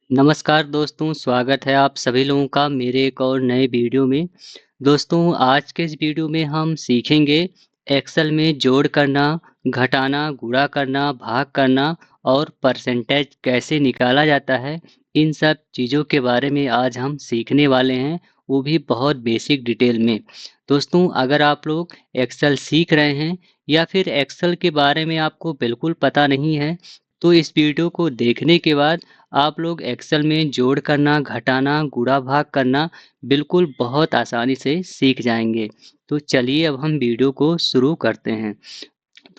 नमस्कार दोस्तों, स्वागत है आप सभी लोगों का मेरे एक और नए वीडियो में। दोस्तों, आज के इस वीडियो में हम सीखेंगे एक्सेल में जोड़ करना, घटाना, गुणा करना, भाग करना और परसेंटेज कैसे निकाला जाता है। इन सब चीज़ों के बारे में आज हम सीखने वाले हैं, वो भी बहुत बेसिक डिटेल में। दोस्तों, अगर आप लोग एक्सेल सीख रहे हैं या फिर एक्सेल के बारे में आपको बिल्कुल पता नहीं है, तो इस वीडियो को देखने के बाद आप लोग एक्सेल में जोड़ करना, घटाना, गुणा भाग करना बिल्कुल बहुत आसानी से सीख जाएँगे। तो चलिए अब हम वीडियो को शुरू करते हैं।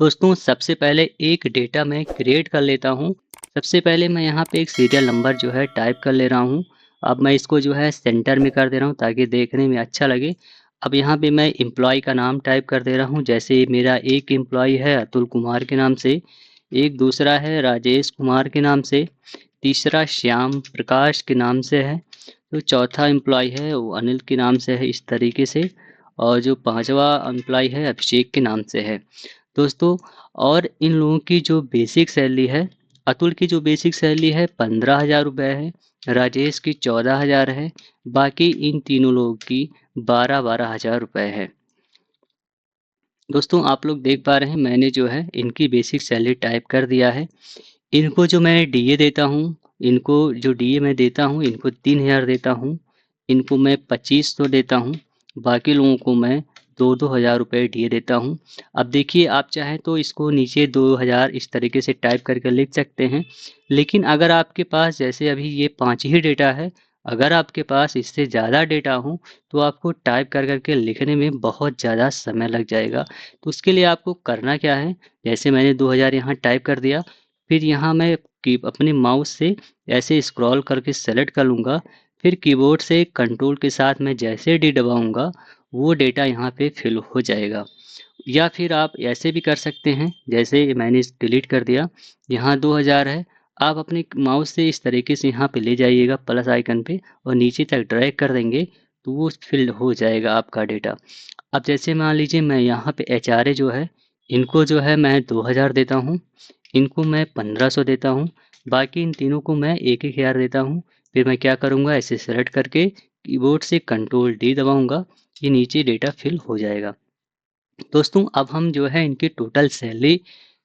दोस्तों, सबसे पहले एक डेटा मैं क्रिएट कर लेता हूँ। सबसे पहले मैं यहाँ पे एक सीरियल नंबर जो है टाइप कर ले रहा हूँ। अब मैं इसको जो है सेंटर में कर दे रहा हूँ ताकि देखने में अच्छा लगे। अब यहाँ पे मैं एम्प्लॉयी का नाम टाइप कर दे रहा हूँ। जैसे मेरा एक एम्प्लॉयी है अतुल कुमार के नाम से, एक दूसरा है राजेश कुमार के नाम से, तीसरा श्याम प्रकाश के नाम से है, तो चौथा एम्प्लॉयी है वो अनिल के नाम से है इस तरीके से, और जो पाँचवा एम्प्लॉयी है अभिषेक के नाम से है। दोस्तों, और इन लोगों की जो बेसिक सैलरी है, अतुल की जो बेसिक सैलरी है 15,000 रुपये है, राजेश की 14,000 है, बाकी इन तीनों लोगों की 12-12 हज़ार रुपये है। दोस्तों, आप लोग देख पा रहे हैं मैंने जो है इनकी बेसिक सैलरी टाइप कर दिया है। इनको जो मैं डीए देता हूँ, इनको जो डीए मैं देता हूँ, इनको 3,000 देता हूँ, इनको मैं 2500 देता हूँ, बाकी लोगों को मैं 2-2 हज़ार रुपये डीए देता हूँ। अब देखिए, आप चाहें तो इसको नीचे 2,000 इस तरीके से टाइप करके लिख सकते हैं, लेकिन अगर आपके पास जैसे अभी ये 5 ही डेटा है, अगर आपके पास इससे ज़्यादा डेटा हो, तो आपको टाइप कर के लिखने में बहुत ज़्यादा समय लग जाएगा। तो उसके लिए आपको करना क्या है, जैसे मैंने 2,000 यहाँ टाइप कर दिया, फिर यहाँ मैं अपने माउस से ऐसे स्क्रॉल करके सेलेक्ट कर लूँगा, फिर कीबोर्ड से कंट्रोल के साथ मैं जैसे डी दबाऊँगा, वो डेटा यहाँ पे फिल हो जाएगा। या फिर आप ऐसे भी कर सकते हैं, जैसे मैंने इस डिलीट कर दिया, यहाँ 2000 है, आप अपने माउस से इस तरीके से यहाँ पे ले जाइएगा प्लस आइकन पे और नीचे तक ड्रैग कर देंगे, तो वो फिल हो जाएगा आपका डेटा। अब जैसे मान लीजिए मैं यहाँ पे एचआरए जो है, इनको जो है मैं 2000 देता हूँ, इनको मैं 1500 देता हूँ, बाकी इन तीनों को मैं 1-1 हज़ार देता हूँ। फिर मैं क्या करूँगा, ऐसे सेलेक्ट करके कीबोर्ड से कंट्रोल डी दबाऊँगा, ये नीचे डेटा फिल हो जाएगा। दोस्तों, अब हम जो है इनकी टोटल सैलरी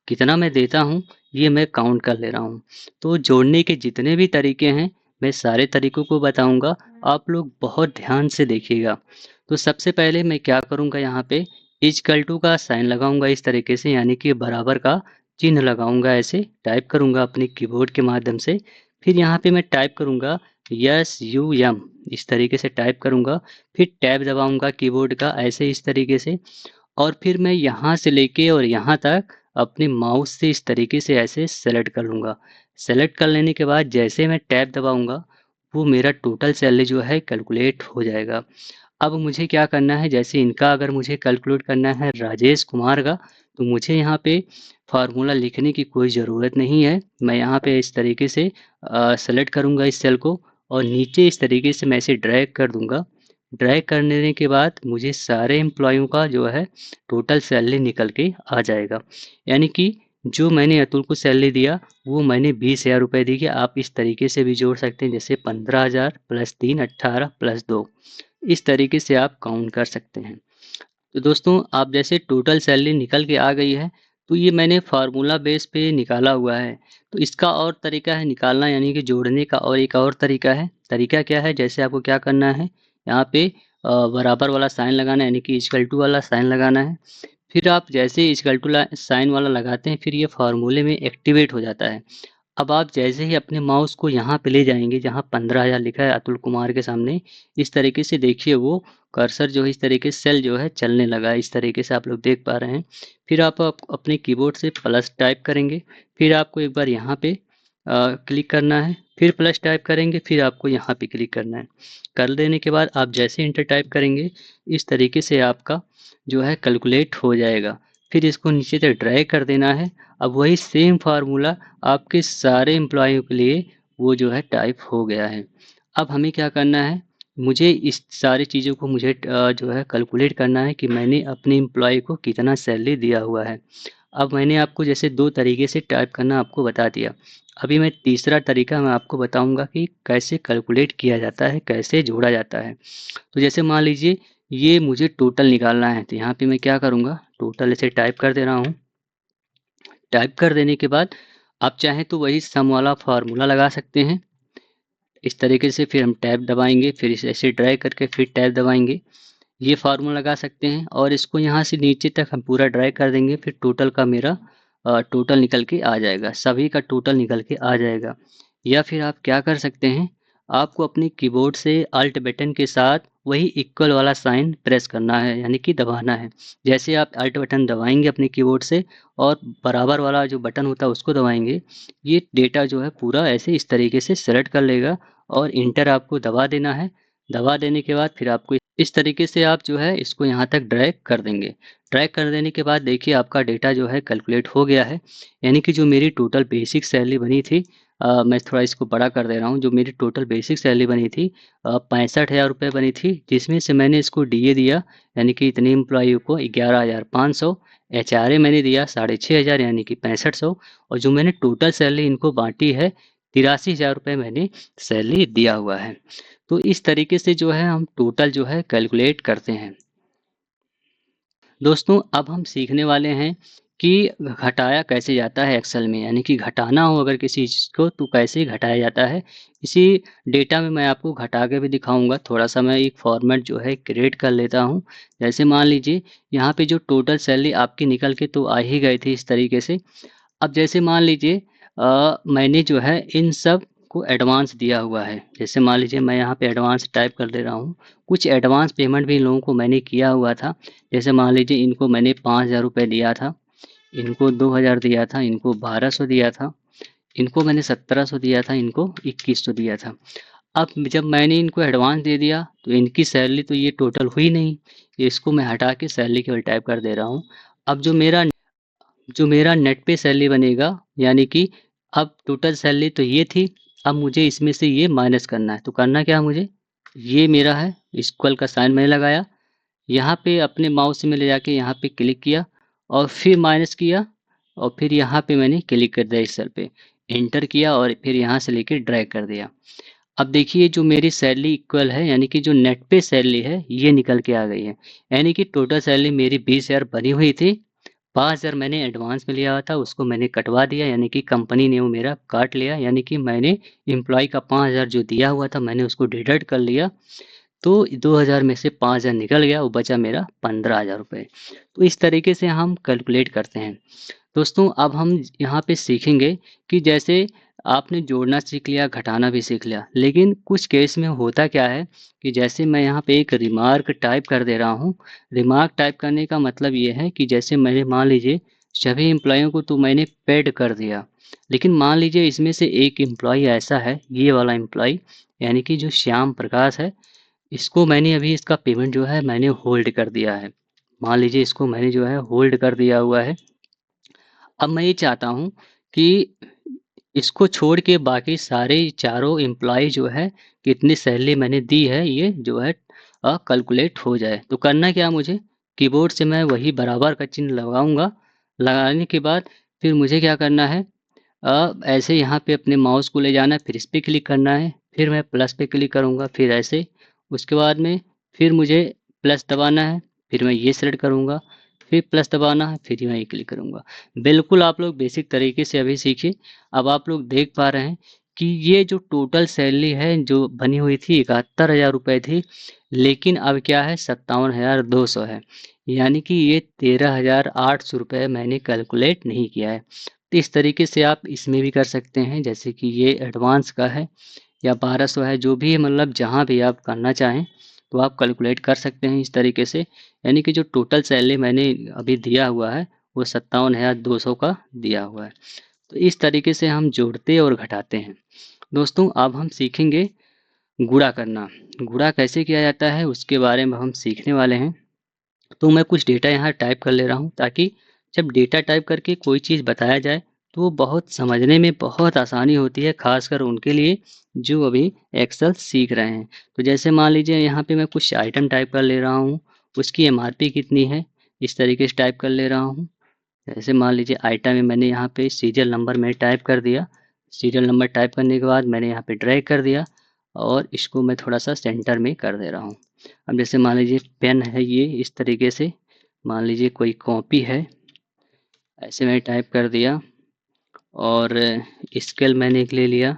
कितना मैं देता हूँ, ये मैं काउंट कर ले रहा हूँ। तो जोड़ने के जितने भी तरीके हैं, मैं सारे तरीकों को बताऊँगा, आप लोग बहुत ध्यान से देखिएगा। तो सबसे पहले मैं क्या करूँगा, यहाँ पे इक्वल टू का साइन लगाऊँगा इस तरीके से, यानी कि बराबर का चिन्ह लगाऊँगा, ऐसे टाइप करूँगा अपने कीबोर्ड के माध्यम से। फिर यहाँ पे मैं टाइप करूँगा SUM, इस तरीके से टाइप करूँगा, फिर टैब दबाऊँगा कीबोर्ड का ऐसे इस तरीके से, और फिर मैं यहाँ से लेके और यहाँ तक अपने माउस से इस तरीके से ऐसे सेलेक्ट कर लूँगा। सेलेक्ट कर लेने के बाद जैसे मैं टैब दबाऊँगा, वो मेरा टोटल सैलरी जो है कैलकुलेट हो जाएगा। अब मुझे क्या करना है, जैसे इनका अगर मुझे कैलकुलेट करना है राजेश कुमार का, तो मुझे यहाँ पे फ़ॉर्मूला लिखने की कोई ज़रूरत नहीं है। मैं यहाँ पे इस तरीके से सेलेक्ट करूँगा इस सेल को और नीचे इस तरीके से मैं इसे ड्रैग कर दूँगा। ड्रैग कर देने के बाद मुझे सारे एम्प्लॉइयों का जो है टोटल सैलरी निकल के आ जाएगा। यानी कि जो मैंने अतुल को सैलरी दिया, वो मैंने 20,000 रुपए दी। कि आप इस तरीके से भी जोड़ सकते हैं, जैसे 15,000 प्लस 3 18 प्लस 2, इस तरीके से आप काउंट कर सकते हैं। तो दोस्तों, आप जैसे टोटल सैलरी निकल के आ गई है, तो ये मैंने फार्मूला बेस पे निकाला हुआ है। तो इसका और तरीका है निकालना, यानी कि जोड़ने का, और एक और तरीका है। तरीका क्या है, जैसे आपको क्या करना है, यहाँ पे बराबर वाला साइन लगाना है, यानी कि इक्वल टू वाला साइन लगाना है। फिर आप जैसे ही इक्वल टू साइन वाला लगाते हैं, फिर ये फार्मूले में एक्टिवेट हो जाता है। अब आप जैसे ही अपने माउस को यहाँ पे ले जाएँगे जहाँ 15,000 लिखा है अतुल कुमार के सामने, इस तरीके से देखिए वो कर्सर जो है इस तरीके से सेल जो है चलने लगा है, इस तरीके से आप लोग देख पा रहे हैं। फिर आप अपने कीबोर्ड से प्लस टाइप करेंगे, फिर आपको एक बार यहाँ पे क्लिक करना है, फिर प्लस टाइप करेंगे, फिर आपको यहाँ पे क्लिक करना है। कर देने के बाद आप जैसे एंटर टाइप करेंगे, इस तरीके से आपका जो है कैलकुलेट हो जाएगा। फिर इसको नीचे तक ड्रैग कर देना है। अब वही सेम फार्मूला आपके सारे एम्प्लॉइयों के लिए वो जो है टाइप हो गया है। अब हमें क्या करना है, मुझे इस सारी चीज़ों को मुझे जो है कैलकुलेट करना है कि मैंने अपने एम्प्लॉयी को कितना सैलरी दिया हुआ है। अब मैंने आपको जैसे 2 तरीके से टाइप करना आपको बता दिया। अभी मैं तीसरा तरीका मैं आपको बताऊँगा कि कैसे कैलकुलेट किया जाता है, कैसे जोड़ा जाता है। तो जैसे मान लीजिए ये मुझे टोटल निकालना है, तो यहाँ पे मैं क्या करूँगा, टोटल ऐसे टाइप कर दे रहा हूँ। टाइप कर देने के बाद आप चाहें तो वही सम वाला फ़ॉर्मूला लगा सकते हैं। इस तरीके से फिर हम टैब दबाएँगे, फिर इसे ऐसे ड्रैग करके फिर टैब दबाएँगे। ये फ़ॉर्मूला लगा सकते हैं और इसको यहाँ से नीचे तक हम पूरा ड्रैग कर देंगे, फिर टोटल का मेरा टोटल निकल के आ जाएगा, सभी का टोटल निकल के आ जाएगा। या फिर आप क्या कर सकते हैं, आपको अपने कीबोर्ड से अल्ट बटन के साथ वही इक्वल वाला साइन प्रेस करना है, यानी कि दबाना है। जैसे आप अल्ट बटन दबाएँगे अपने कीबोर्ड से और बराबर वाला जो बटन होता है उसको दबाएँगे, ये डेटा जो है पूरा ऐसे इस तरीके से सेलेक्ट कर लेगा और इंटर आपको दबा देना है। दबा देने के बाद फिर आपको इस तरीके से आप जो है इसको यहाँ तक ड्रैग कर देंगे। ड्रैग कर देने के बाद देखिए आपका डेटा जो है कैलकुलेट हो गया है। यानी कि जो मेरी टोटल बेसिक सैलरी बनी थी, मैं थोड़ा इसको बड़ा कर दे रहा हूँ। जो मेरी टोटल बेसिक सैलरी बनी थी 65,000 रुपए बनी थी, जिसमें से मैंने इसको डीए दिया, यानी कि इतने एम्प्लॉयी को 11,500, एचआरए मैंने दिया 6,500 यानी कि 6500, और जो मैंने टोटल सैलरी इनको बाँटी है 83,000 रुपए मैंने सैलरी दिया हुआ है। तो इस तरीके से जो है हम टोटल जो है कैलकुलेट करते हैं। दोस्तों अब हम सीखने वाले हैं कि घटाया कैसे जाता है एक्सेल में, यानी कि घटाना हो अगर किसी चीज़ को तो कैसे घटाया जाता है। इसी डेटा में मैं आपको घटा के भी दिखाऊँगा। थोड़ा-सा मैं एक फॉर्मेट जो है क्रिएट कर लेता हूँ। जैसे मान लीजिए यहाँ पे जो टोटल सैलरी आपकी निकल के तो आ ही गई थी इस तरीके से। अब जैसे मान लीजिए मैंने जो है इन सब को एडवांस दिया हुआ है। जैसे मान लीजिए मैं यहाँ पे एडवांस टाइप कर दे रहा हूँ। कुछ एडवांस पेमेंट भी इन लोगों को मैंने किया हुआ था। जैसे मान लीजिए इनको मैंने 5,000 रुपए दिया था, इनको 2,000 दिया था, इनको 1,200 दिया था, इनको मैंने 1,700 दिया था, इनको 2,100 दिया था। अब जब मैंने इनको एडवांस दे दिया तो इनकी सैलरी तो ये टोटल हुई नहीं। इसको मैं हटा के सैलरी केवल टाइप कर दे रहा हूँ। अब जो मेरा नेट पे सैलरी बनेगा, यानी कि अब टोटल सैलरी तो ये थी, अब मुझे इसमें से ये माइनस करना है। तो करना क्या है मुझे, ये मेरा है, इक्वल का साइन मैंने लगाया, यहाँ पे अपने माउस से मैं ले जाके यहाँ पे क्लिक किया और फिर माइनस किया और फिर यहाँ पे मैंने क्लिक कर दिया इस सेल पे, एंटर किया और फिर यहाँ से लेके ड्रैग कर दिया। अब देखिए जो मेरी सैलरी इक्वल है, यानी कि जो नेट पे सैलरी है ये निकल के आ गई है। यानी कि टोटल सैलरी मेरी 20,000 बनी हुई थी, 5,000 मैंने एडवांस में लिया हुआ था, उसको मैंने कटवा दिया, यानी कि कंपनी ने वो मेरा काट लिया, यानी कि मैंने एम्प्लॉयी का 5,000 जो दिया हुआ था मैंने उसको डिडक्ट कर लिया। तो 2,000 में से 5,000 निकल गया, वो बचा मेरा 15,000 रुपए। तो इस तरीके से हम कैलकुलेट करते हैं। दोस्तों अब हम यहाँ पे सीखेंगे कि जैसे आपने जोड़ना सीख लिया, घटाना भी सीख लिया, लेकिन कुछ केस में होता क्या है कि जैसे मैं यहाँ पे एक रिमार्क टाइप कर दे रहा हूँ। रिमार्क टाइप करने का मतलब ये है कि जैसे मैंने मान लीजिए सभी एम्प्लॉइयों को तो मैंने पेड कर दिया, लेकिन मान लीजिए इसमें से एक एम्प्लॉयी ऐसा है, ये वाला एम्प्लॉयी, यानी कि जो श्याम प्रकाश है, इसको मैंने अभी इसका पेमेंट जो है मैंने होल्ड कर दिया है। मान लीजिए इसको मैंने जो है होल्ड कर दिया हुआ है। अब मैं ये चाहता हूँ कि इसको छोड़ के बाकी सारे चारों एम्प्लॉयी जो है कितनी सैलरी मैंने दी है ये जो है कैलकुलेट हो जाए। तो करना क्या मुझे, कीबोर्ड से मैं वही बराबर का चिन्ह लगाऊँगा। लगाने के बाद फिर मुझे क्या करना है, ऐसे यहाँ पे अपने माउस को ले जाना है, फिर इस पे क्लिक करना है, फिर मैं प्लस पे क्लिक करूँगा, फिर ऐसे, उसके बाद में फिर मुझे प्लस दबाना है, फिर मैं ये सेलेक्ट करूँगा, फिर प्लस दबाना है, फिर मैं ये क्लिक करूँगा। बिल्कुल आप लोग बेसिक तरीके से अभी सीखिए। अब आप लोग देख पा रहे हैं कि ये जो टोटल सैलरी है जो बनी हुई थी 71,000 रुपए थी, लेकिन अब क्या है 57,200 है। यानी कि ये 13,800 रुपए मैंने कैलकुलेट नहीं किया है। तो इस तरीके से आप इसमें भी कर सकते हैं, जैसे कि ये एडवांस का है या 1200 है, जो भी है मतलब जहाँ भी आप करना चाहें तो आप कैलकुलेट कर सकते हैं इस तरीके से। यानी कि जो टोटल सैलरी मैंने अभी दिया हुआ है वो 57,200 का दिया हुआ है। तो इस तरीके से हम जोड़ते और घटाते हैं। दोस्तों अब हम सीखेंगे गुणा करना। गुणा कैसे किया जाता है उसके बारे में हम सीखने वाले हैं। तो मैं कुछ डेटा यहाँ टाइप कर ले रहा हूँ ताकि जब डेटा टाइप करके कोई चीज़ बताया जाए तो वो बहुत समझने में बहुत आसानी होती है, ख़ासकर उनके लिए जो अभी एक्सेल सीख रहे हैं। तो जैसे मान लीजिए यहाँ पे मैं कुछ आइटम टाइप कर ले रहा हूँ, उसकी एमआरपी कितनी है, इस तरीके से टाइप कर ले रहा हूँ। जैसे मान लीजिए आइटम में मैंने यहाँ पे सीरियल नंबर में टाइप कर दिया। सीरियल नंबर टाइप करने के बाद मैंने यहाँ पे ड्रैग कर दिया और इसको मैं थोड़ा सा सेंटर में कर दे रहा हूँ। अब जैसे मान लीजिए पेन है ये इस तरीके से, मान लीजिए कोई कॉपी है, ऐसे मैंने टाइप कर दिया और स्केल मैंने एक ले लिया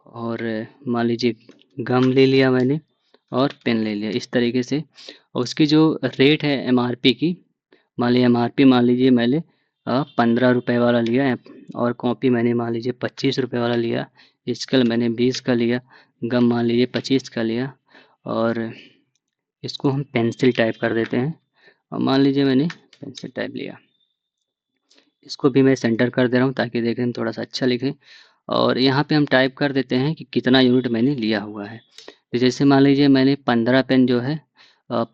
और मान लीजिए गम ले लिया मैंने और पेन ले लिया इस तरीके से। और उसकी जो रेट है एमआरपी की, मान लीजिए एमआरपी मान लीजिए मैंने 15 रुपये वाला लिया है और कॉपी मैंने मान लीजिए 25 रुपये वाला लिया, स्केल मैंने 20 का लिया, गम मान लीजिए 25 का लिया और इसको हम पेंसिल टाइप कर देते हैं और मान लीजिए मैंने पेंसिल टाइप लिया। इसको भी मैं सेंटर कर दे रहा हूँ ताकि देखने में थोड़ा सा अच्छा लिखे और यहाँ पे हम टाइप कर देते हैं कि कितना यूनिट मैंने लिया हुआ है। तो जैसे मान लीजिए मैंने 15 पेन जो है,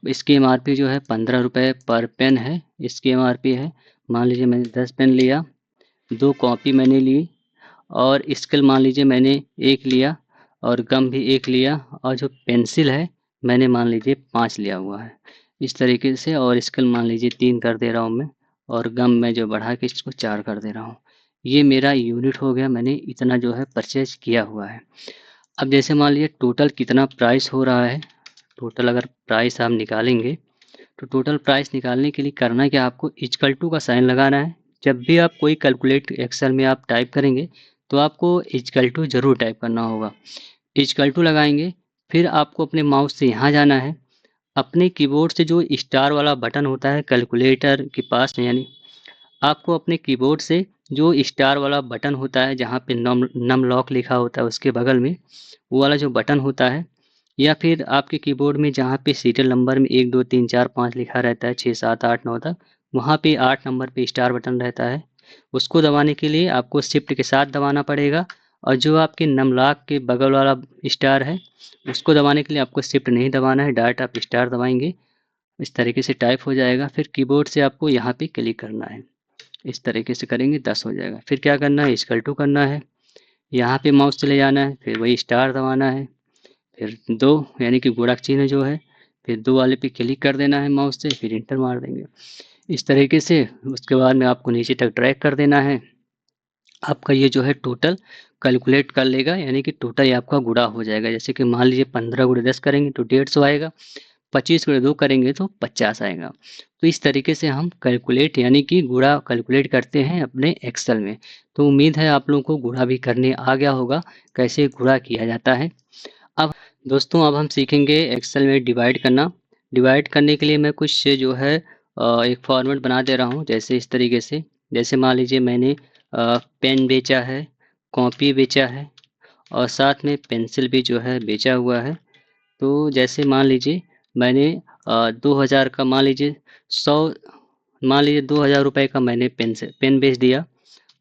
इसकी एमआरपी जो है 15 रुपये पर पेन है, इसकी एमआरपी है। मान लीजिए मैंने 10 पेन लिया, 2 कॉपी मैंने ली और स्केल मान लीजिए मैंने 1 लिया और गम भी 1 लिया और जो पेंसिल है मैंने मान लीजिए 5 लिया हुआ है इस तरीके से, और स्केल मान लीजिए 3 कर दे रहा हूँ मैं और गम मैं जो बढ़ा के इसको 4 कर दे रहा हूँ। ये मेरा यूनिट हो गया, मैंने इतना जो है परचेज किया हुआ है। अब जैसे मान लीजिए टोटल कितना प्राइस हो रहा है, टोटल अगर प्राइस आप निकालेंगे तो टोटल प्राइस निकालने के लिए करना क्या, आपको इक्वल टू का साइन लगाना है। जब भी आप कोई कैलकुलेट एक्सेल में आप टाइप करेंगे तो आपको इक्वल टू ज़रूर टाइप करना होगा। इक्वल टू लगाएंगे, फिर आपको अपने माउस से यहाँ जाना है, अपने कीबोर्ड से जो स्टार वाला बटन होता है कैलकुलेटर के पास, यानी आपको अपने कीबोर्ड से जो स्टार वाला बटन होता है जहाँ पे नम लॉक लिखा होता है उसके बगल में वो वाला जो बटन होता है, या फिर आपके कीबोर्ड में जहाँ पे सीरियल नंबर में 1 2 3 4 5 लिखा रहता है 6 7 8 9 तक, वहाँ पे 8 नंबर पे स्टार बटन रहता है। उसको दबाने के लिए आपको शिफ्ट के साथ दबाना पड़ेगा और जो आपके नम लॉक के बगल वाला स्टार है उसको दबाने के लिए आपको शिफ्ट नहीं दबाना है, डायरेक्ट आप स्टार दबाएंगे, इस तरीके से टाइप हो जाएगा। फिर कीबोर्ड से आपको यहाँ पे क्लिक करना है, इस तरीके से करेंगे 10 हो जाएगा। फिर क्या करना है, इक्वल टू करना है, यहाँ पे माउस चले जाना है, फिर वही स्टार दबाना है, फिर 2 यानी कि गुणक चिन्ह जो है, फिर 2 वाले पे क्लिक कर देना है माउस से, फिर इंटर मार देंगे इस तरीके से। उसके बाद में आपको नीचे तक ड्रैग कर देना है, आपका ये जो है टोटल कैलकुलेट कर लेगा, यानी कि टोटल आपका गुणा हो जाएगा। जैसे कि मान लीजिए 15 गुणे 10 करेंगे तो 150 आएगा, 25 गुणे 2 करेंगे तो 50 आएगा। तो इस तरीके से हम कैलकुलेट यानी कि गुणा कैलकुलेट करते हैं अपने एक्सेल में। तो उम्मीद है आप लोगों को गुणा भी करने आ गया होगा, कैसे गुणा किया जाता है। अब दोस्तों अब हम सीखेंगे एक्सेल में डिवाइड करना। डिवाइड करने के लिए मैं कुछ जो है एक फॉर्मेट बना दे रहा हूँ, जैसे इस तरीके से। जैसे मान लीजिए मैंने पेन बेचा है, कॉपी बेचा है और साथ में पेंसिल भी जो है बेचा हुआ है। तो जैसे मान लीजिए मैंने 2000 का मान लीजिए 100 मान लीजिए 2000 रुपये का मैंने पेन बेच दिया,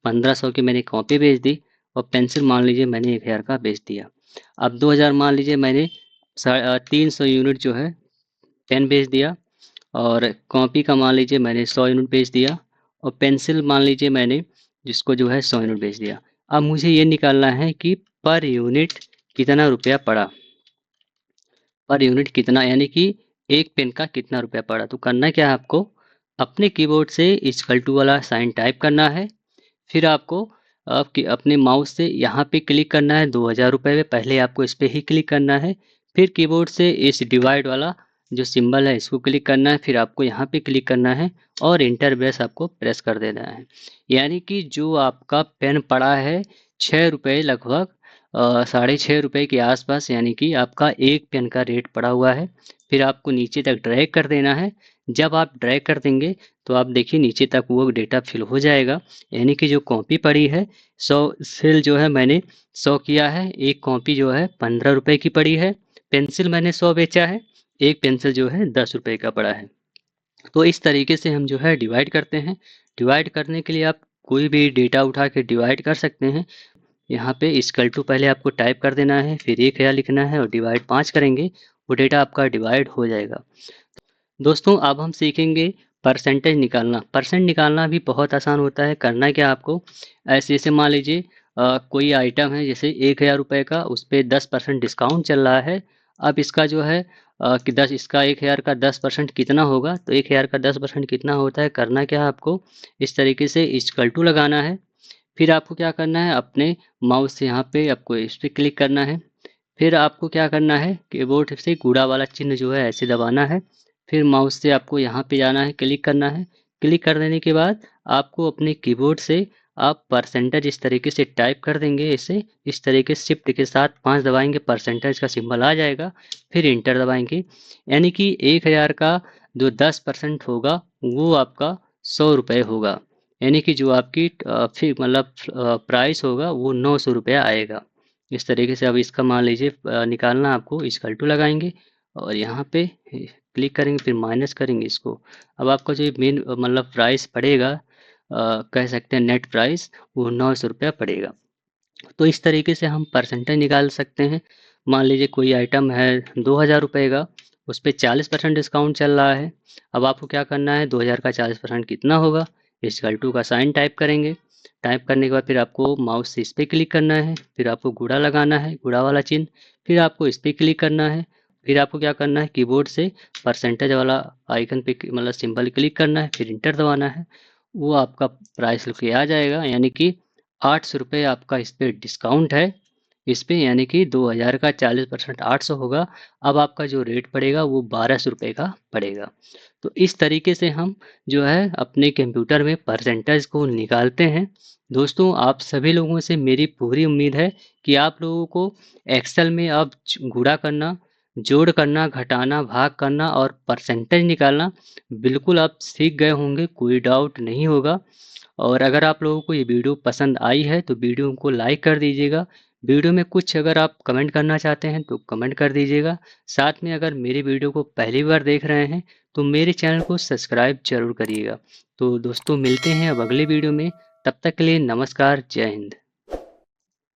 1500 की मैंने कॉपी बेच दी और पेंसिल मान लीजिए मैंने 1000 का बेच दिया। अब 2000 मान लीजिए मैंने 300 यूनिट जो है पेन बेच दिया और कॉपी का मान लीजिए मैंने 100 यूनिट बेच दिया और पेंसिल मान लीजिए मैंने जिसको जो है 100 यूनिट बेच दिया। अब मुझे ये निकालना है कि पर यूनिट कितना रुपया पड़ा, पर यूनिट कितना, यानी कि एक पेन का कितना रुपया पड़ा। तो करना क्या है, आपको अपने कीबोर्ड से इक्वल टू वाला साइन टाइप करना है, फिर आपको आपके अपने माउस से यहाँ पे क्लिक करना है 2000 रुपये में, पहले आपको इस पर ही क्लिक करना है, फिर कीबोर्ड से इस डिवाइड वाला जो सिंबल है इसको क्लिक करना है, फिर आपको यहाँ पे क्लिक करना है और इंटर प्रेस आपको प्रेस कर देना है। यानी कि जो आपका पेन पड़ा है 6 रुपये लगभग 6.5 रुपये के आसपास, यानी कि आपका एक पेन का रेट पड़ा हुआ है। फिर आपको नीचे तक ड्रैग कर देना है। जब आप ड्रैग कर देंगे तो आप देखिए नीचे तक वो डेटा फिल हो जाएगा, यानी कि जो कॉपी पड़ी है 100 सेल जो है मैंने 100 किया है, एक कॉपी जो है 15 रुपये की पड़ी है, पेंसिल मैंने 100 बेचा है, एक पेंसिल जो है 10 रुपये का पड़ा है। तो इस तरीके से हम जो है डिवाइड करते हैं। डिवाइड करने के लिए आप कोई भी डेटा उठा के डिवाइड कर सकते हैं। यहाँ पे इक्वल टू पहले आपको टाइप कर देना है, फिर 1000 लिखना है और डिवाइड 5 करेंगे, वो डेटा आपका डिवाइड हो जाएगा। दोस्तों अब हम सीखेंगे परसेंटेज निकालना। परसेंट निकालना भी बहुत आसान होता है। करना क्या आपको, ऐसे जैसे मान लीजिए कोई आइटम है जैसे 1000 रुपये का, उस पर 10% डिस्काउंट चल रहा है अब इसका जो है कि 10 इसका 1000 का 10% कितना होगा, तो 1000 का 10% कितना होता है, करना क्या है आपको, इस तरीके से इक्वल टू लगाना है। फिर आपको क्या करना है, अपने माउस से यहाँ पे आपको इस पे क्लिक करना है। फिर आपको क्या करना है, कीबोर्ड से गुणा वाला चिन्ह जो है ऐसे दबाना है। फिर माउस से आपको यहाँ पे जाना है, क्लिक करना है। क्लिक कर देने के बाद आपको अपने कीबोर्ड से आप परसेंटेज इस तरीके से टाइप कर देंगे, इसे इस तरीके से शिफ्ट के साथ 5 दबाएंगे, परसेंटेज का सिंबल आ जाएगा। फिर इंटर दबाएंगे, यानी कि 1000 का जो 10% होगा वो आपका 100 रुपये होगा, यानी कि जो आपकी फिर मतलब प्राइस होगा वो 900 रुपया आएगा। इस तरीके से अब इसका मान लीजिए निकालना आपको, इक्वल टू लगाएंगे और यहाँ पे क्लिक करेंगे, फिर माइनस करेंगे इसको। अब आपका जो मेन मतलब प्राइस पड़ेगा, कह सकते हैं नेट प्राइस, वो 900 रुपया पड़ेगा। तो इस तरीके से हम परसेंटेज निकाल सकते हैं। मान लीजिए कोई आइटम है 2000 रुपये का, उस पर 40% डिस्काउंट चल रहा है। अब आपको क्या करना है, 2000 का 40% कितना होगा, इक्वल टू का साइन टाइप करेंगे। टाइप करने के बाद फिर आपको माउस से इस पर क्लिक करना है, फिर आपको गुणा लगाना है, गुणा वाला चिन्ह। फिर आपको इस पर क्लिक करना है। फिर आपको क्या करना है, कीबोर्ड से परसेंटेज वाला आइकन पे मतलब सिंबल क्लिक करना है, फिर इंटर दबाना है। वो आपका प्राइस लिख के आ जाएगा, यानी कि 800 रुपये आपका इस पे डिस्काउंट है इस पे, यानी कि 2000 का 40% 800 होगा। अब आपका जो रेट पड़ेगा वो 1200 रुपये का पड़ेगा। तो इस तरीके से हम जो है अपने कंप्यूटर में परसेंटेज को निकालते हैं। दोस्तों, आप सभी लोगों से मेरी पूरी उम्मीद है कि आप लोगों को एक्सेल में अब गुणा करना, जोड़ करना, घटाना, भाग करना और परसेंटेज निकालना बिल्कुल आप सीख गए होंगे, कोई डाउट नहीं होगा। और अगर आप लोगों को ये वीडियो पसंद आई है तो वीडियो को लाइक कर दीजिएगा। वीडियो में कुछ अगर आप कमेंट करना चाहते हैं तो कमेंट कर दीजिएगा। साथ में अगर मेरी वीडियो को पहली बार देख रहे हैं तो मेरे चैनल को सब्सक्राइब जरूर करिएगा। तो दोस्तों, मिलते हैं अब अगले वीडियो में। तब तक के लिए नमस्कार, जय हिंद।